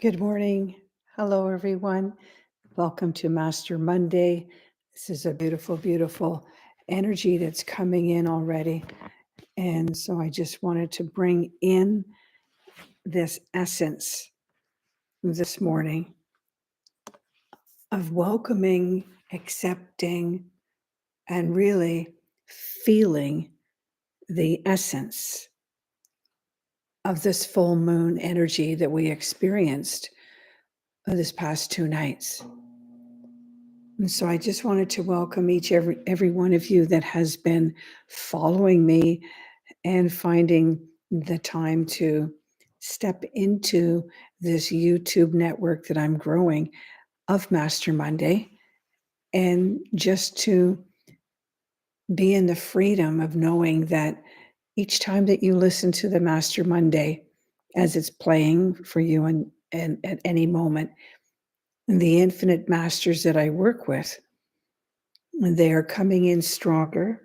Good morning. Hello, everyone. Welcome to Master Monday. This is a beautiful, beautiful energy that's coming in already. And so I just wanted to bring in this essence this morning of welcoming, accepting, and really feeling the essence of this full moon energy that we experienced this past 2 nights. And so I just wanted to welcome every one of you that has been following me and finding the time to step into this YouTube network that I'm growing of Master Monday, and just to be in the freedom of knowing that each time that you listen to the Master Monday as it's playing for you and at any moment, the infinite masters that I work with, they are coming in stronger.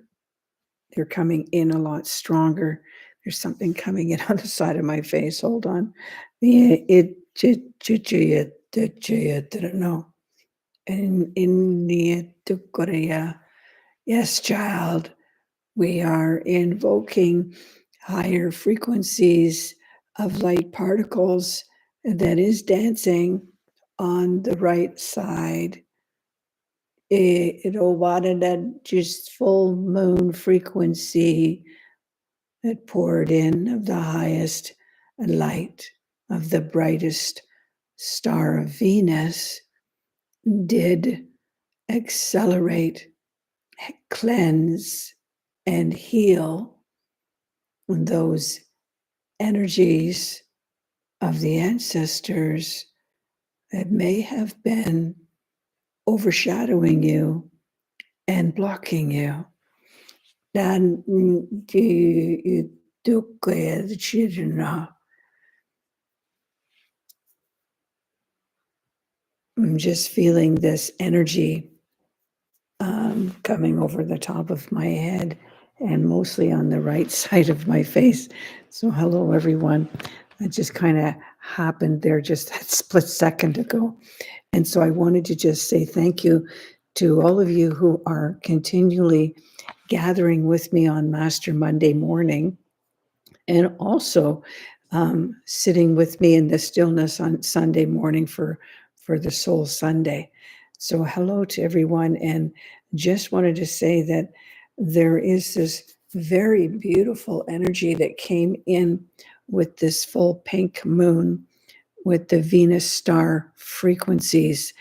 They're coming in a lot stronger. There's something coming in on the side of my face. Hold on. Yeah, no. In the Korea. Yes, child. We are invoking higher frequencies of light particles that is dancing on the right side. It'll wanted that just full moon frequency that poured in of the highest light of the brightest star of Venus did accelerate, cleanse, and heal those energies of the ancestors that may have been overshadowing you and blocking you. Dan the children. I'm just feeling this energy coming over the top of my head and mostly on the right side of my face. So hello, everyone. That just kind of happened there just that split second ago. And so I wanted to just say thank you to all of you who are continually gathering with me on Master Monday morning, and also sitting with me in the stillness on Sunday morning for the Soul Sunday. So hello to everyone, and just wanted to say that there is this very beautiful energy that came in with this full pink moon, with the Venus star frequencies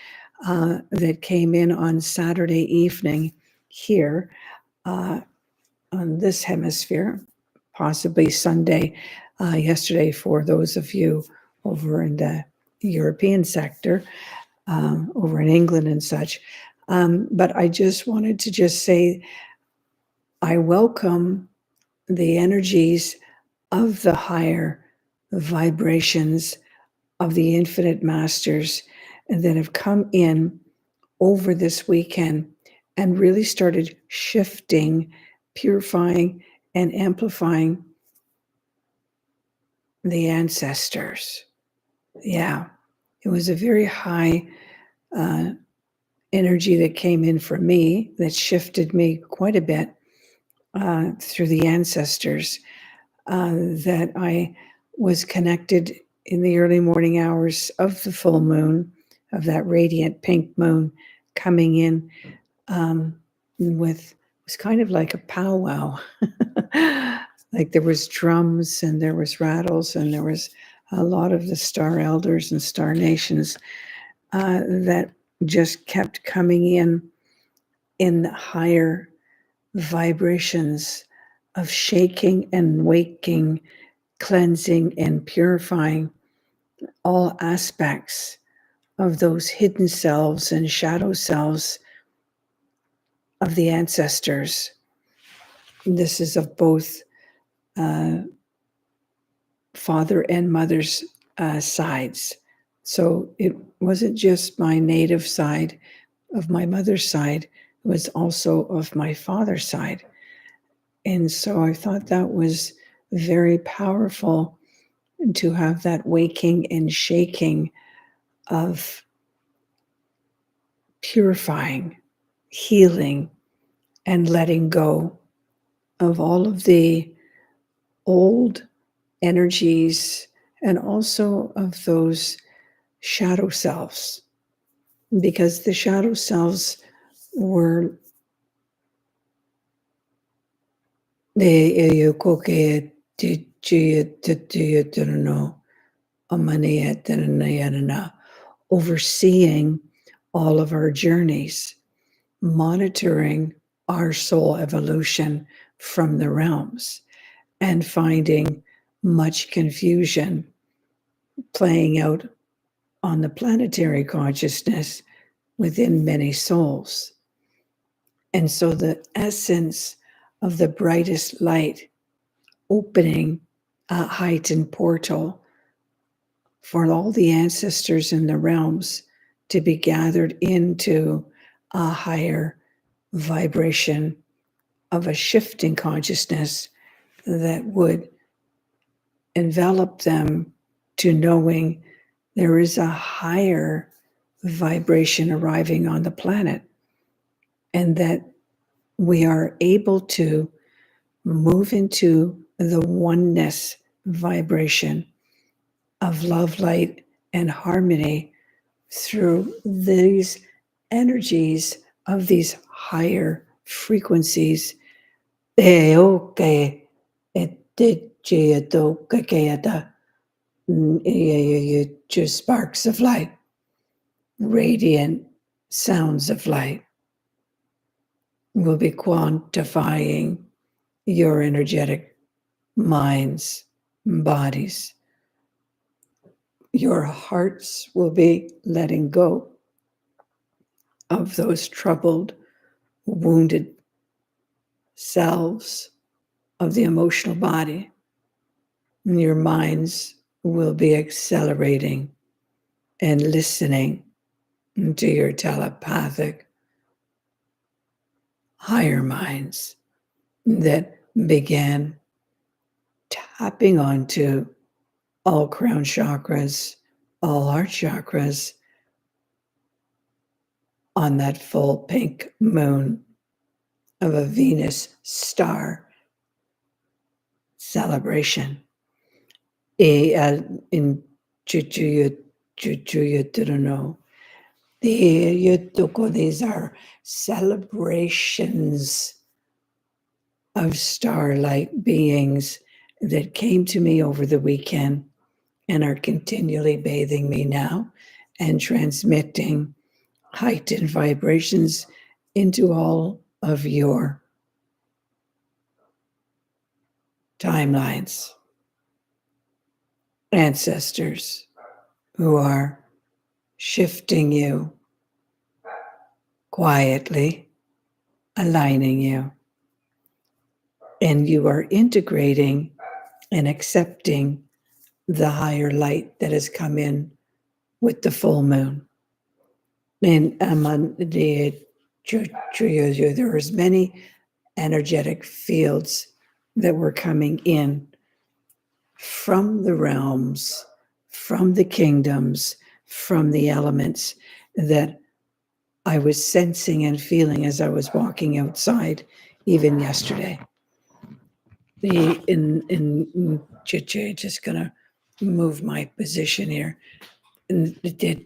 that came in on Saturday evening here on this hemisphere, possibly Sunday yesterday for those of you over in the European sector, over in England and such. But I just wanted to just say I welcome the energies of the higher vibrations of the infinite masters that have come in over this weekend and really started shifting, purifying, and amplifying the ancestors. Yeah, it was a very high energy that came in for me that shifted me quite a bit through the ancestors, that I was connected in the early morning hours of the full moon, of that radiant pink moon coming in with, it was kind of like a powwow. Like there was drums and there was rattles and there was a lot of the star elders and star nations that just kept coming in higher vibrations of shaking and waking, cleansing and purifying all aspects of those hidden selves and shadow selves of the ancestors. This is of both father and mother's sides. So it wasn't just my native side of my mother's side, it was also of my father's side. And so I thought that was very powerful to have that waking and shaking of purifying, healing, and letting go of all of the old energies and also of those shadow selves, because the shadow selves were the overseeing all of our journeys, monitoring our soul evolution from the realms, and finding much confusion playing out on the planetary consciousness within many souls. And so the essence of the brightest light opening a heightened portal for all the ancestors in the realms to be gathered into a higher vibration of a shifting consciousness that would envelop them to knowing there is a higher vibration arriving on the planet, and that we are able to move into the oneness vibration of love, light, and harmony through these energies of these higher frequencies. Just sparks of light, radiant sounds of light will be quantifying your energetic minds, bodies. Your hearts will be letting go of those troubled, wounded selves of the emotional body. And your minds will be accelerating and listening to your telepathic higher minds that began tapping onto all crown chakras, all heart chakras on that full pink moon of a Venus star celebration. In Chuchuyu Turuno, these are celebrations of starlight beings that came to me over the weekend and are continually bathing me now and transmitting heightened vibrations into all of your timelines. Ancestors who are shifting you quietly, aligning you, and you are integrating and accepting the higher light that has come in with the full moon. And there was many energetic fields that were coming in from the realms, from the kingdoms, from the elements that I was sensing and feeling as I was walking outside, even yesterday. Just gonna move my position here. Because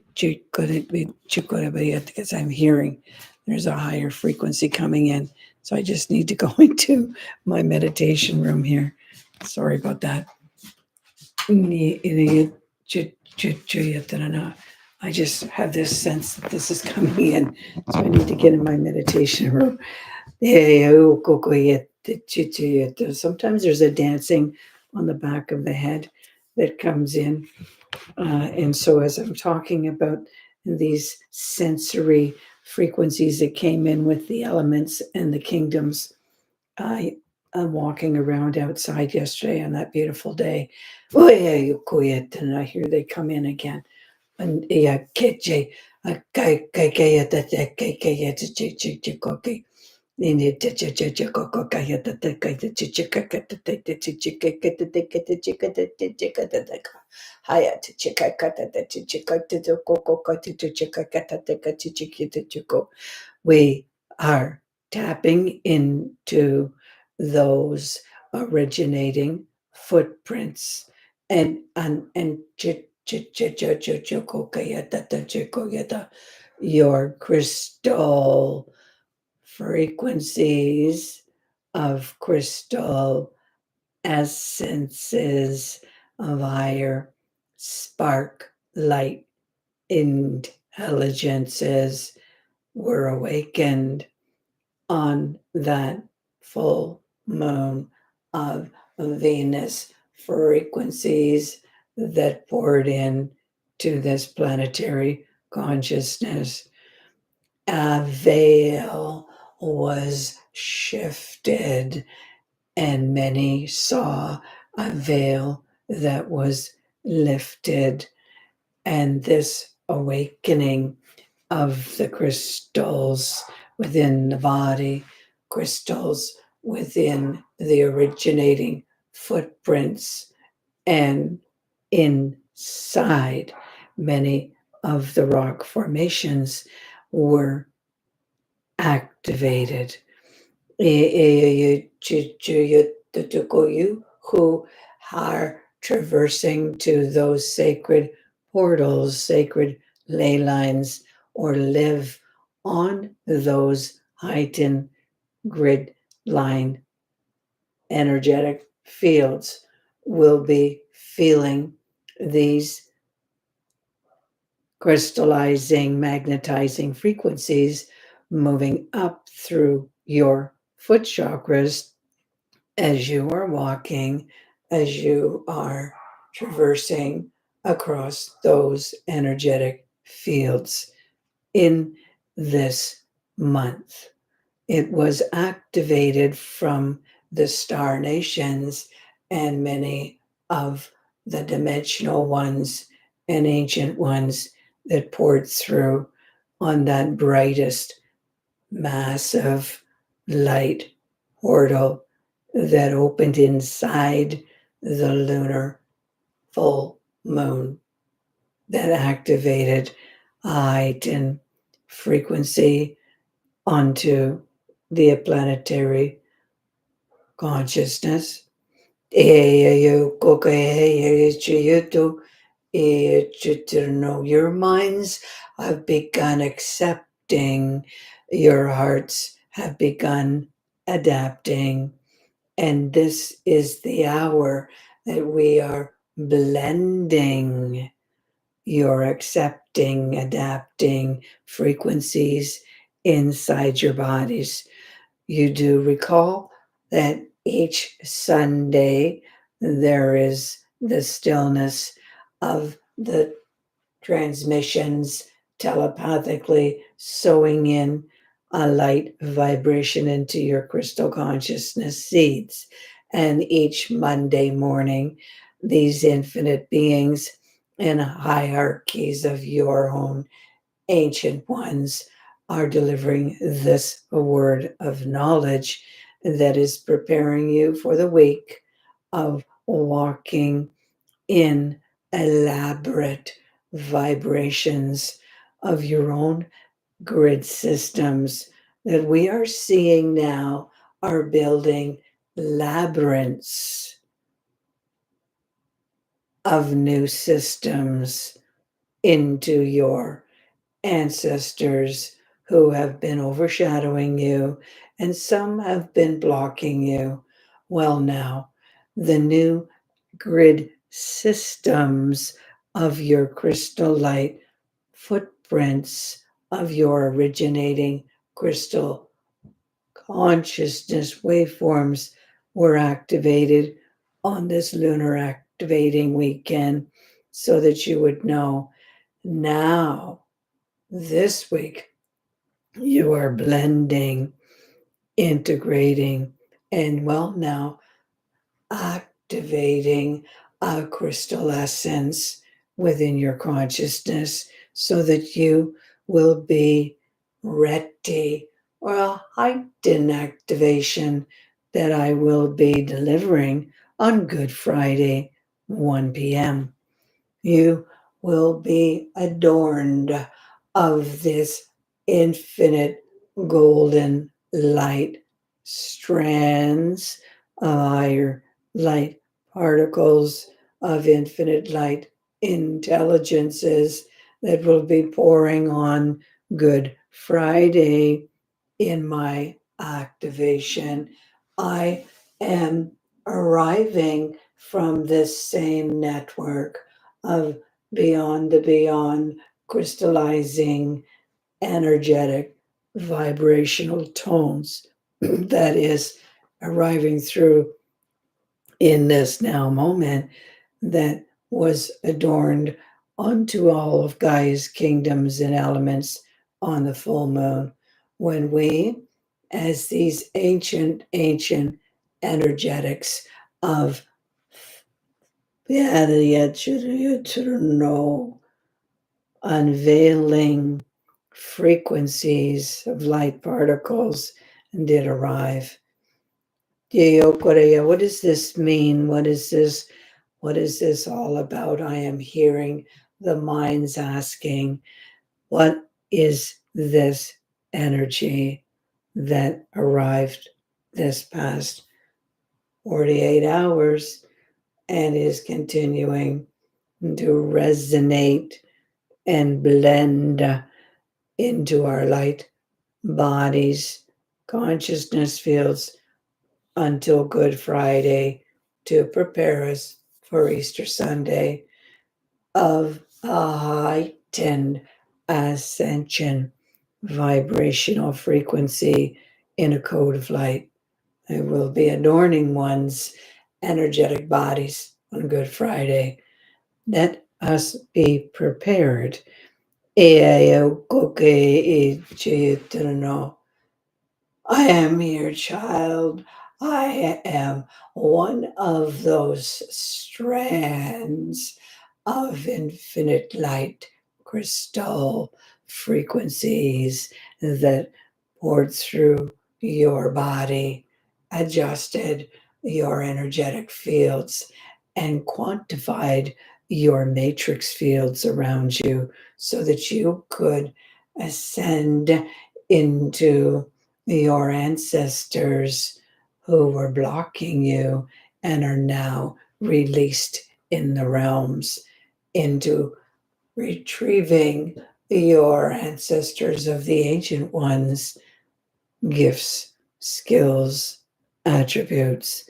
I'm hearing there's a higher frequency coming in. So I just need to go into my meditation room here. Sorry about that. I just have this sense that this is coming in. So I need to get in my meditation room. Sometimes there's a dancing on the back of the head that comes in. And so as I'm talking about these sensory frequencies that came in with the elements and the kingdoms, I'm walking around outside yesterday on that beautiful day. And I hear they come in again. And We are tapping into those originating footprints and your crystal frequencies of crystal essences of higher spark light intelligences were awakened on that full moon of Venus frequencies that poured in to this planetary consciousness. A veil was shifted, and many saw a veil that was lifted, and this awakening of the crystals within the body, crystals within the originating footprints, and inside many of the rock formations were activated. Who are traversing to those sacred portals, sacred ley lines, or live on those heightened grid line energetic fields will be feeling these crystallizing, magnetizing frequencies moving up through your foot chakras as you are walking, as you are traversing across those energetic fields in this month. It was activated from the star nations and many of the dimensional ones and ancient ones that poured through on that brightest, massive light portal that opened inside the lunar full moon that activated a heightened frequency onto the planetary consciousness. Your minds have begun accepting, your hearts have begun adapting, and this is the hour that we are blending your accepting, adapting frequencies inside your bodies. You do recall that each Sunday there is the stillness of the transmissions telepathically sewing in a light vibration into your crystal consciousness seeds. And each Monday morning, these infinite beings and hierarchies of your own ancient ones are delivering this word of knowledge that is preparing you for the week of walking in elaborate vibrations of your own grid systems that we are seeing now are building labyrinths of new systems into your ancestors who have been overshadowing you, and some have been blocking you. Well, now, the new grid systems of your crystal light footprints of your originating crystal consciousness waveforms were activated on this lunar activating weekend so that you would know now this week, you are blending, integrating, and well, now activating a crystal essence within your consciousness so that you will be ready or a heightened activation that I will be delivering on Good Friday, 1 p.m. You will be adorned of this infinite golden light, strands of higher light particles of infinite light intelligences that will be pouring on Good Friday in my activation. I am arriving from this same network of beyond the beyond, crystallizing energetic vibrational tones that is arriving through in this now moment that was adorned onto all of Gaia's kingdoms and elements on the full moon when we, as these ancient energetics of no unveiling frequencies of light particles did arrive. Korea, what does this mean? What is this? What is this all about? I am hearing the minds asking, what is this energy that arrived this past 48 hours and is continuing to resonate and blend into our light bodies, consciousness fields until Good Friday to prepare us for Easter Sunday of a heightened ascension vibrational frequency in a code of light. I will be adorning one's energetic bodies on Good Friday. Let us be prepared. I am your child. I am one of those strands of infinite light crystal frequencies that poured through your body, adjusted your energetic fields, and quantified your matrix fields around you so that you could ascend into your ancestors who were blocking you and are now released in the realms into retrieving your ancestors of the ancient ones, gifts, skills, attributes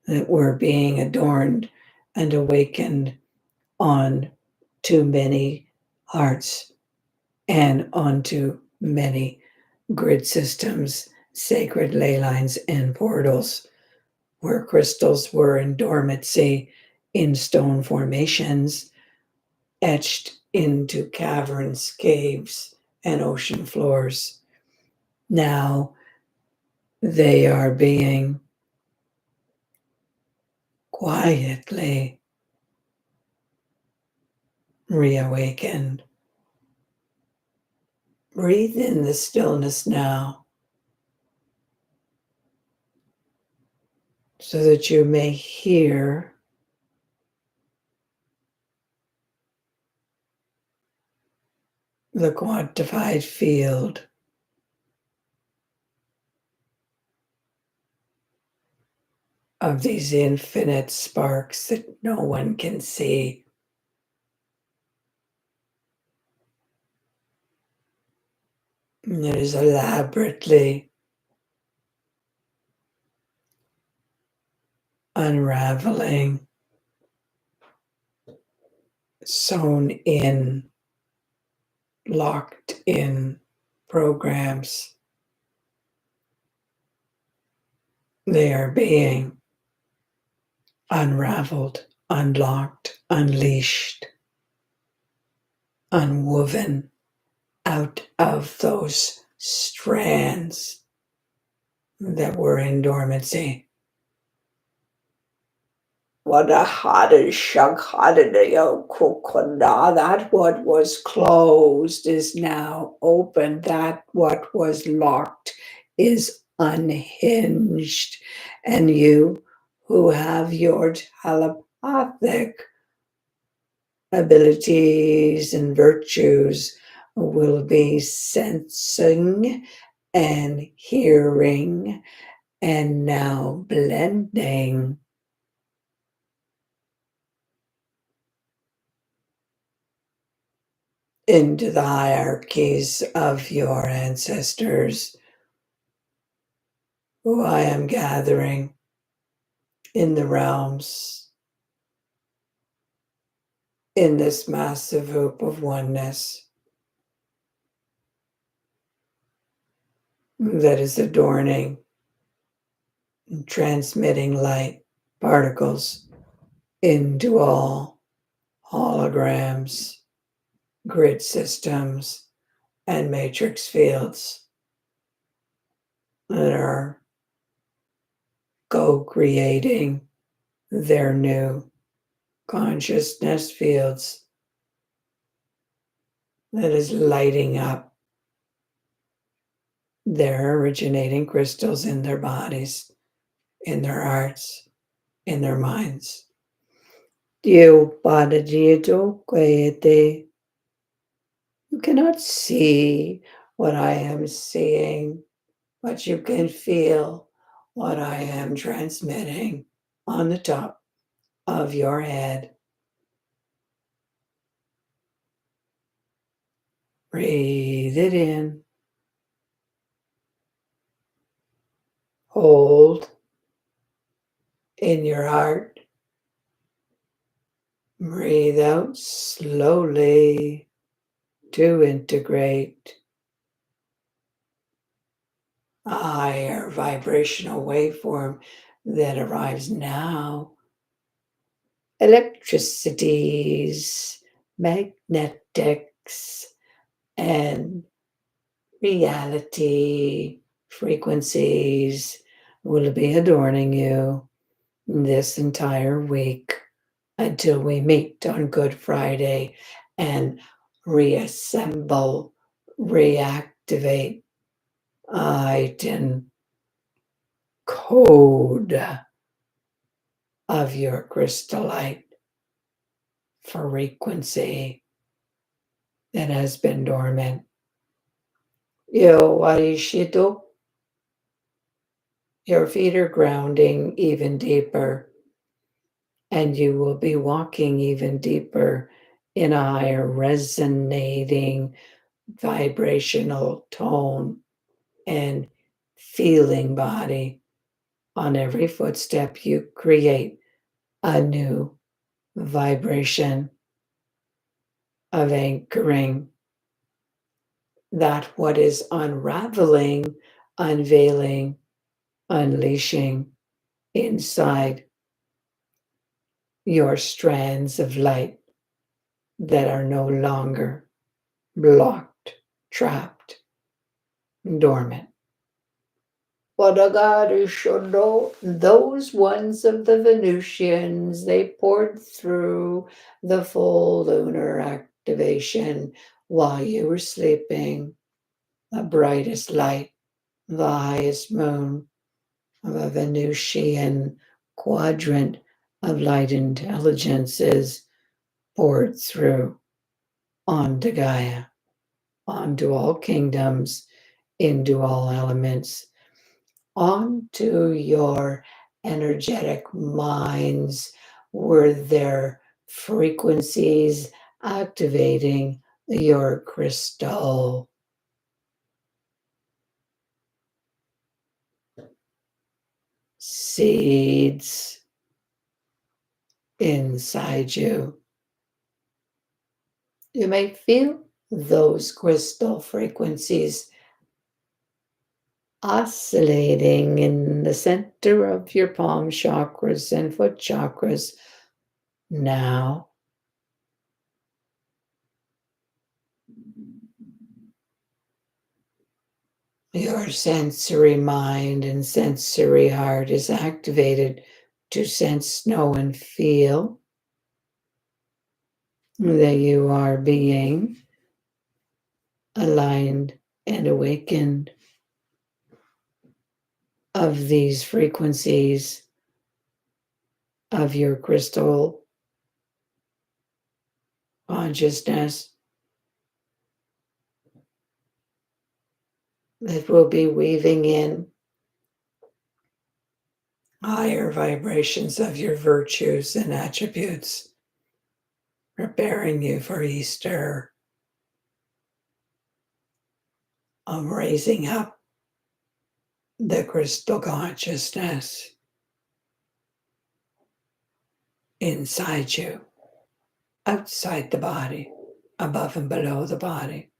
that were being adorned and awakened on too many hearts and onto many grid systems, sacred ley lines, and portals where crystals were in dormancy in stone formations, etched into caverns, caves, and ocean floors. Now they are being quietly reawakened. Breathe in the stillness now so that you may hear the quantified field of these infinite sparks that no one can see. It is elaborately unraveling, sewn in, locked in programs. They are being unraveled, unlocked, unleashed, unwoven out of those strands that were in dormancy. That what was closed is now open. That what was locked is unhinged, and you who have your telepathic abilities and virtues will be sensing and hearing and now blending into the hierarchies of your ancestors, who I am gathering in the realms in this massive hoop of oneness that is adorning and transmitting light particles into all holograms, grid systems, and matrix fields that are co-creating their new consciousness fields that is lighting up their originating crystals in their bodies, in their hearts, in their minds. You cannot see what I am seeing, but you can feel what I am transmitting on the top of your head. Breathe it in. Hold in your heart. Breathe out slowly to integrate a higher vibrational waveform that arrives now. Electricities, magnetics, and reality frequencies will be adorning you this entire week until we meet on Good Friday and reassemble, reactivate, heighten, code of your crystallite frequency that has been dormant. Yo Warishido, your feet are grounding even deeper, and you will be walking even deeper in a higher resonating vibrational tone and feeling body. On every footstep, you create a new vibration of anchoring that what is unraveling, unveiling, unleashing inside your strands of light that are no longer blocked, trapped, dormant. Wadagari Shodo, those ones of the Venusians, they poured through the full lunar activation while you were sleeping. The brightest light, the highest moon of a Venusian quadrant of light intelligences poured through onto Gaia, onto all kingdoms, into all elements, onto your energetic minds, were their frequencies activating your crystal seeds inside you. You may feel those crystal frequencies oscillating in the center of your palm chakras and foot chakras now. Your sensory mind and sensory heart is activated to sense, know, and feel that you are being aligned and awakened. of these frequencies of your crystal consciousness that will be weaving in higher vibrations of your virtues and attributes, preparing you for Easter, of raising up the crystal consciousness inside you, outside the body, above and below the body.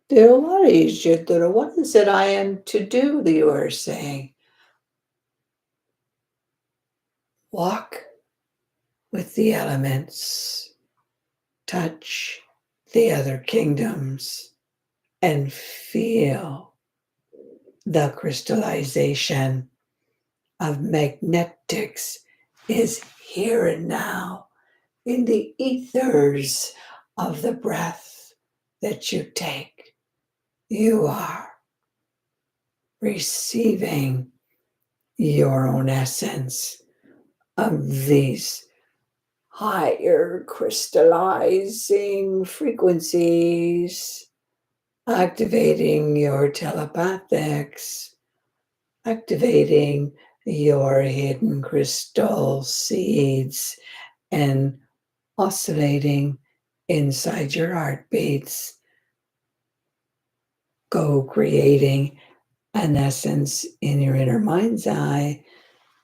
What is it I am to do, you are saying? Walk with the elements, touch the other kingdoms, and feel the crystallization of magnetics is here and now in the ethers of the breath that you take. You are receiving your own essence of these higher crystallizing frequencies, activating your telepathics, activating your hidden crystal seeds, and oscillating inside your heartbeats, co-creating an essence in your inner mind's eye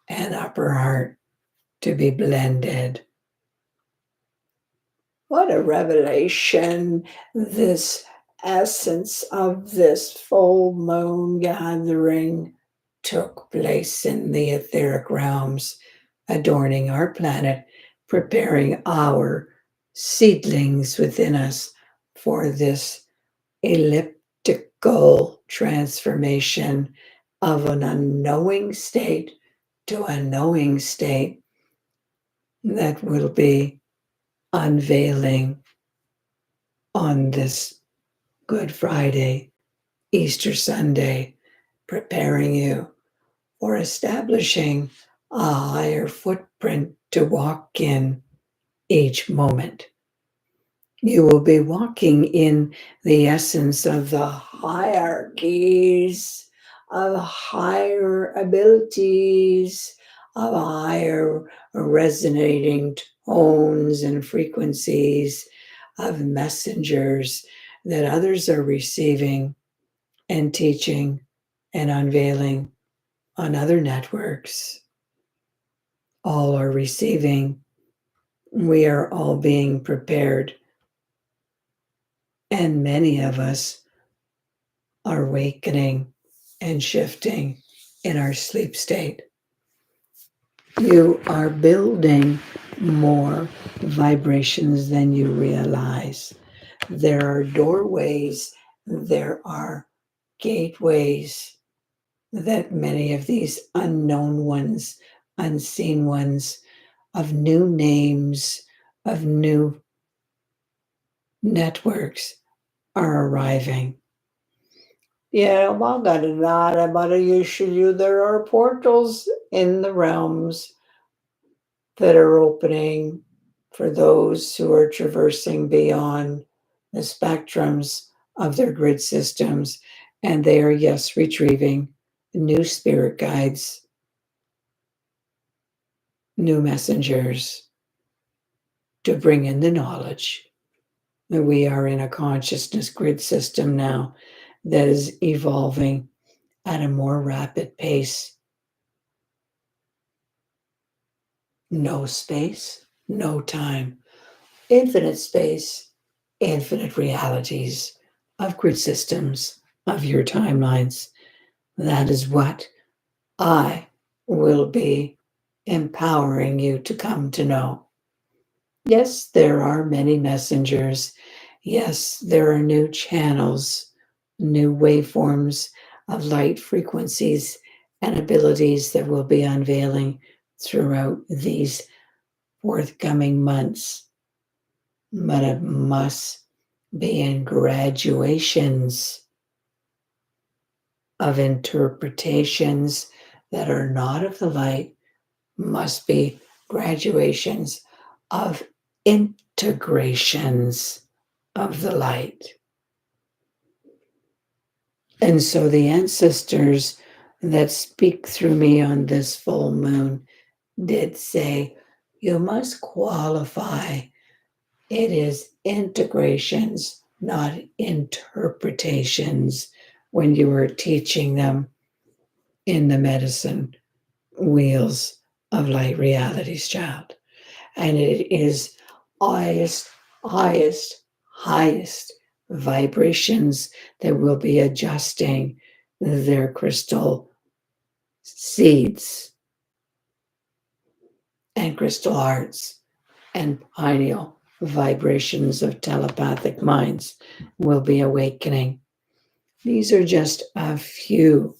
and upper heart to be blended. What a revelation, this essence of this full moon gathering took place in the etheric realms, adorning our planet, preparing our seedlings within us for this elliptical transformation of an unknowing state to a knowing state that will be unveiling on this Good Friday, Easter Sunday, preparing you for establishing a higher footprint to walk in each moment. You will be walking in the essence of the hierarchies, of higher abilities, of higher resonating tones and frequencies, of messengers that others are receiving and teaching and unveiling on other networks. All are receiving. We are all being prepared. And many of us are awakening and shifting in our sleep state. You are building more vibrations than you realize. There are doorways, there are gateways that many of these unknown ones, unseen ones, of new names, of new networks are arriving. Yeah, there are portals in the realms that are opening for those who are traversing beyond the spectrums of their grid systems. And they are, yes, retrieving new spirit guides, new messengers to bring in the knowledge that we are in a consciousness grid system now that is evolving at a more rapid pace. No space, no time, infinite space, infinite realities of grid systems, of your timelines. That is what I will be empowering you to come to know. Yes, there are many messengers. Yes, there are new channels, new waveforms of light frequencies and abilities that will be unveiling throughout these forthcoming months. But it must be in graduations. of interpretations that are not of the light must be graduations of integrations of the light. And so the ancestors that speak through me on this full moon did say, you must qualify. It is integrations, not interpretations, when you were teaching them in the medicine wheels of light realities, child. And it is highest, highest, highest vibrations that will be adjusting their crystal seeds and crystal hearts and pineal vibrations of telepathic minds will be awakening. These are just a few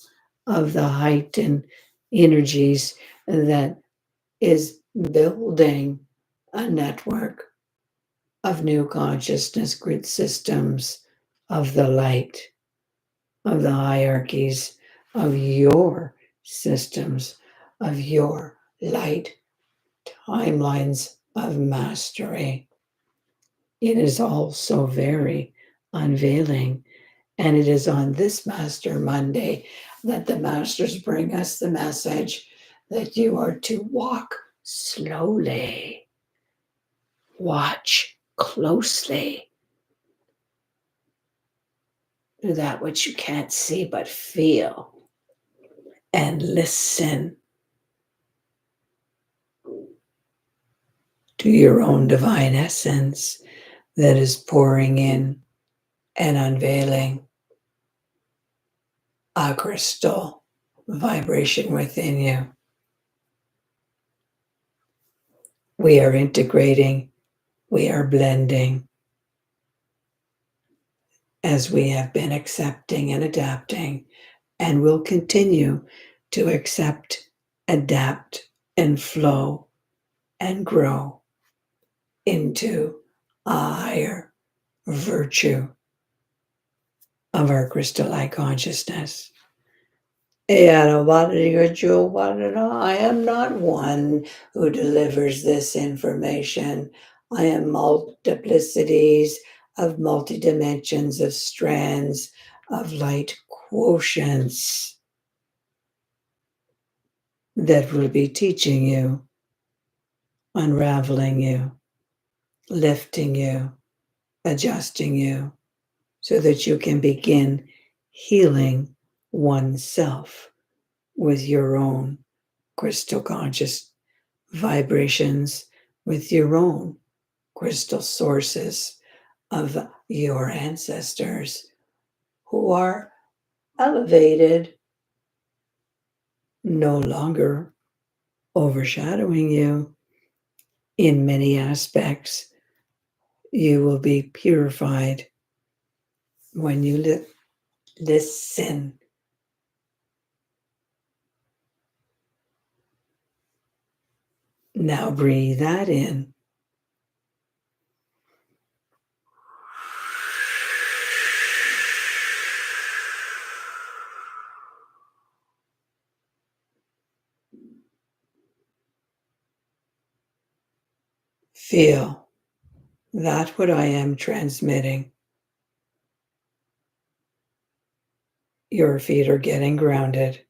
of the heightened energies that is building a network of new consciousness grid systems of the light, of the hierarchies of your systems, of your light timelines of mastery. It is all so very unveiling. And it is on this Master Monday that the Masters bring us the message that you are to walk slowly, watch closely to that which you can't see but feel, and listen to your own divine essence that is pouring in and unveiling a crystal vibration within you. We are integrating, we are blending as we have been accepting and adapting, and will continue to accept, adapt, and flow and grow into a higher virtue of our crystal light consciousness. I am not one who delivers this information. I am multiplicities of multidimensions of strands of light quotients that will be teaching you, unraveling you, lifting you, adjusting you, so that you can begin healing oneself with your own crystal conscious vibrations, with your own crystal sources of your ancestors who are elevated, no longer overshadowing you in many aspects. You will be purified when you listen. Now breathe that in. Feel that what I am transmitting. Your feet are getting grounded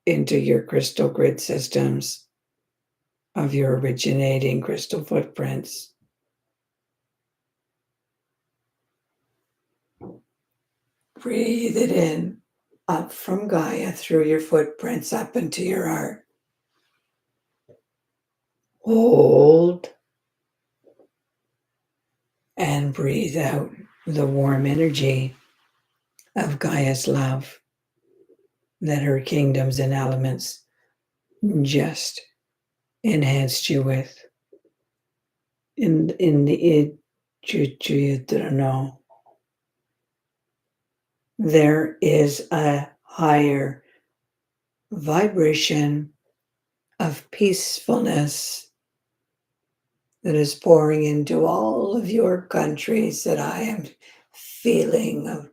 into your crystal grid systems of your originating crystal footprints. Breathe it in, up from Gaia through your footprints up into your heart. Hold and breathe out the warm energy of Gaia's love that her kingdoms and elements just enhanced you with. In the there is a higher vibration of peacefulness that is pouring into all of your countries that I am feeling of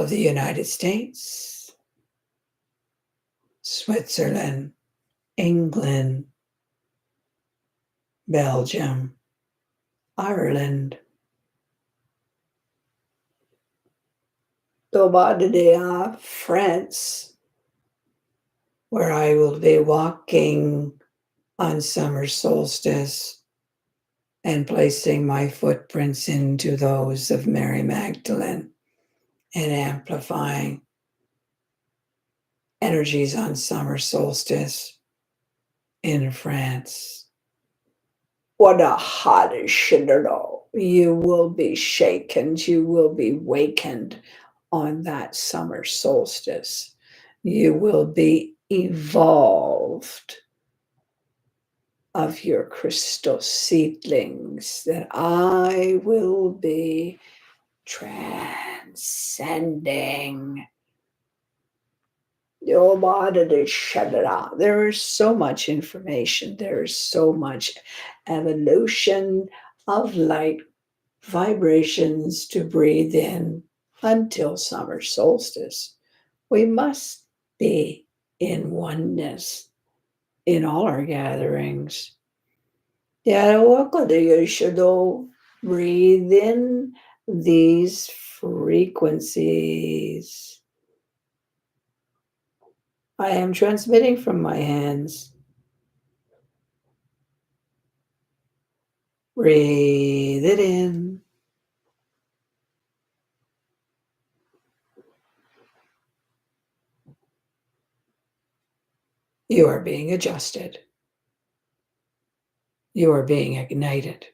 of the United States, Switzerland, England, Belgium, Ireland, France, where I will be walking on summer solstice and placing my footprints into those of Mary Magdalene and amplifying energies on summer solstice in France. What a hot shidero. You will be shaken, you will be wakened on that summer solstice. You will be evolved of your crystal seedlings that I will be transcending. There is so much information. There is so much evolution of light vibrations to breathe in until summer solstice. We must be in oneness in all our gatherings. You should breathe in these frequencies. I am transmitting from my hands. Breathe it in. You are being adjusted. You are being ignited.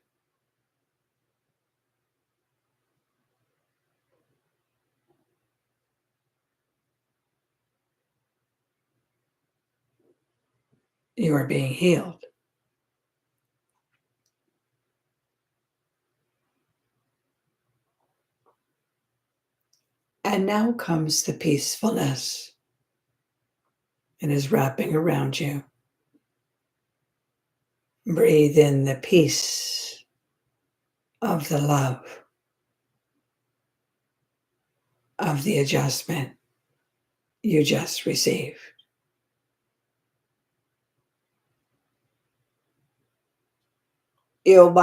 You are being healed. And now comes the peacefulness. It is wrapping around you. Breathe in the peace of the love, of the adjustment you just received. And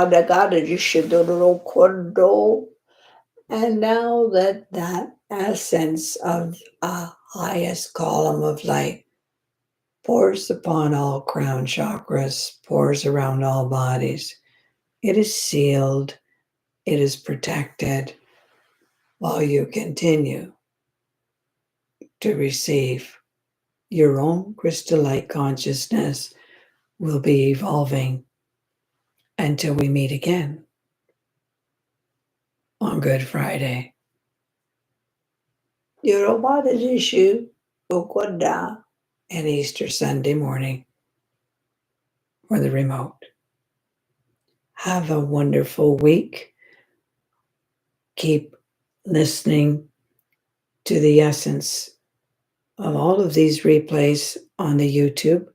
now that essence of a highest column of light pours upon all crown chakras, pours around all bodies. It is sealed. It is protected while you continue to receive. Your own crystal light consciousness will be evolving until we meet again on Good Friday. And Easter Sunday morning for the remote. Have a wonderful week. Keep listening to the essence of all of these replays on the YouTube.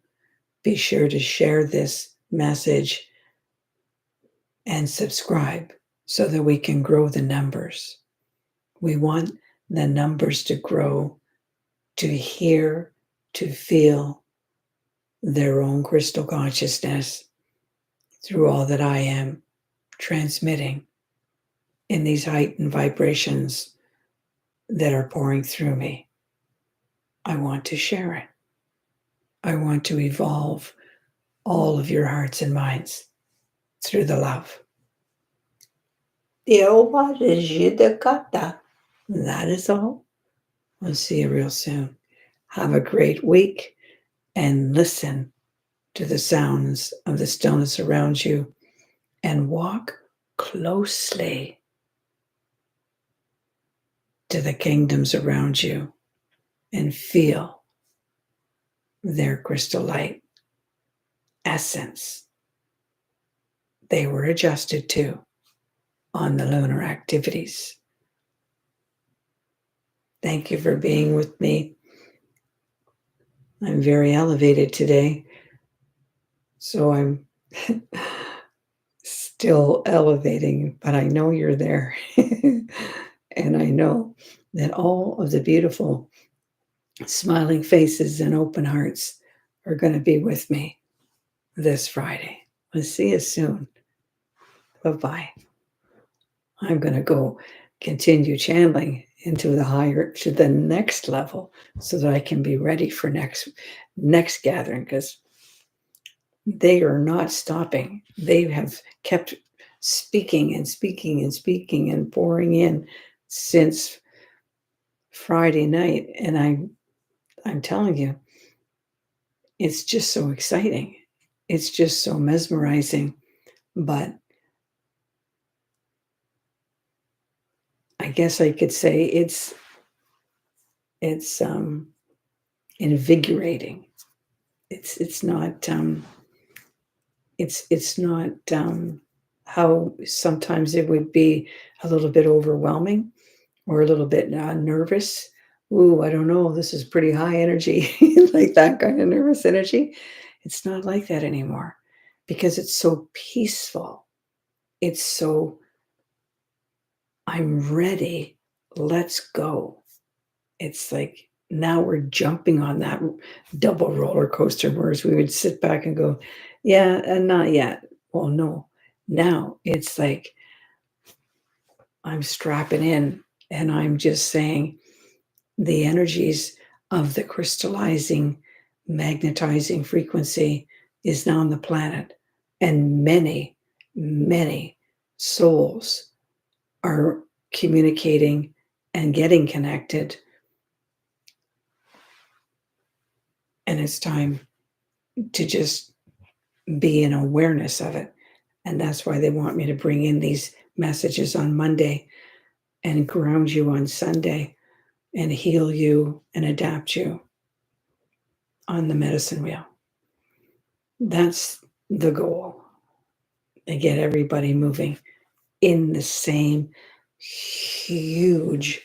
Be sure to share this message and subscribe so that we can grow the numbers. We want the numbers to grow, to hear, to feel their own crystal consciousness through all that I am transmitting in these heightened vibrations that are pouring through me. I want to share it. I want to evolve all of your hearts and minds through the love. That is all. We'll see you real soon. Have a great week and listen to the sounds of the stillness around you and walk closely to the kingdoms around you and feel their crystal light essence. They were adjusted to on the lunar activities. Thank you for being with me. I'm very elevated today, so I'm still elevating, but I know you're there. And I know that all of the beautiful smiling faces and open hearts are going to be with me this Friday. We'll see you soon. Bye-bye. I'm going to go continue channeling into the higher, to the next level, so that I can be ready for next gathering, because they are not stopping. They have kept speaking and speaking and speaking and pouring in since Friday night. And I'm telling you, it's just so exciting. It's just so mesmerizing. But I guess I could say it's invigorating. It's not how sometimes it would be a little bit overwhelming or a little bit nervous. Ooh, I don't know. This is pretty high energy, like that kind of nervous energy. It's not like that anymore, because it's so peaceful. It's so, I'm ready. Let's go. It's like now we're jumping on that double roller coaster, whereas we would sit back and go, yeah, and not yet. Well, no. Now it's like I'm strapping in and I'm just saying, the energies of the crystallizing, magnetizing frequency is now on the planet. And many, many souls are communicating and getting connected. And it's time to just be in awareness of it. And that's why they want me to bring in these messages on Monday and ground you on Sunday and heal you and adapt you on the medicine wheel. That's the goal. And get everybody moving in the same huge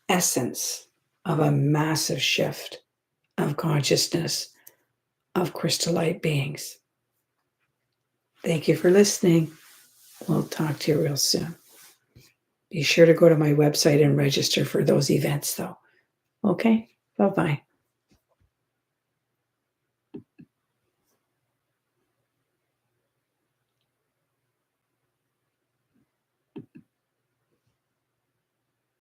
essence of a massive shift of consciousness of crystallite beings. Thank you for listening. We'll talk to you real soon. Be sure to go to my website and register for those events, though. Okay? Bye-bye.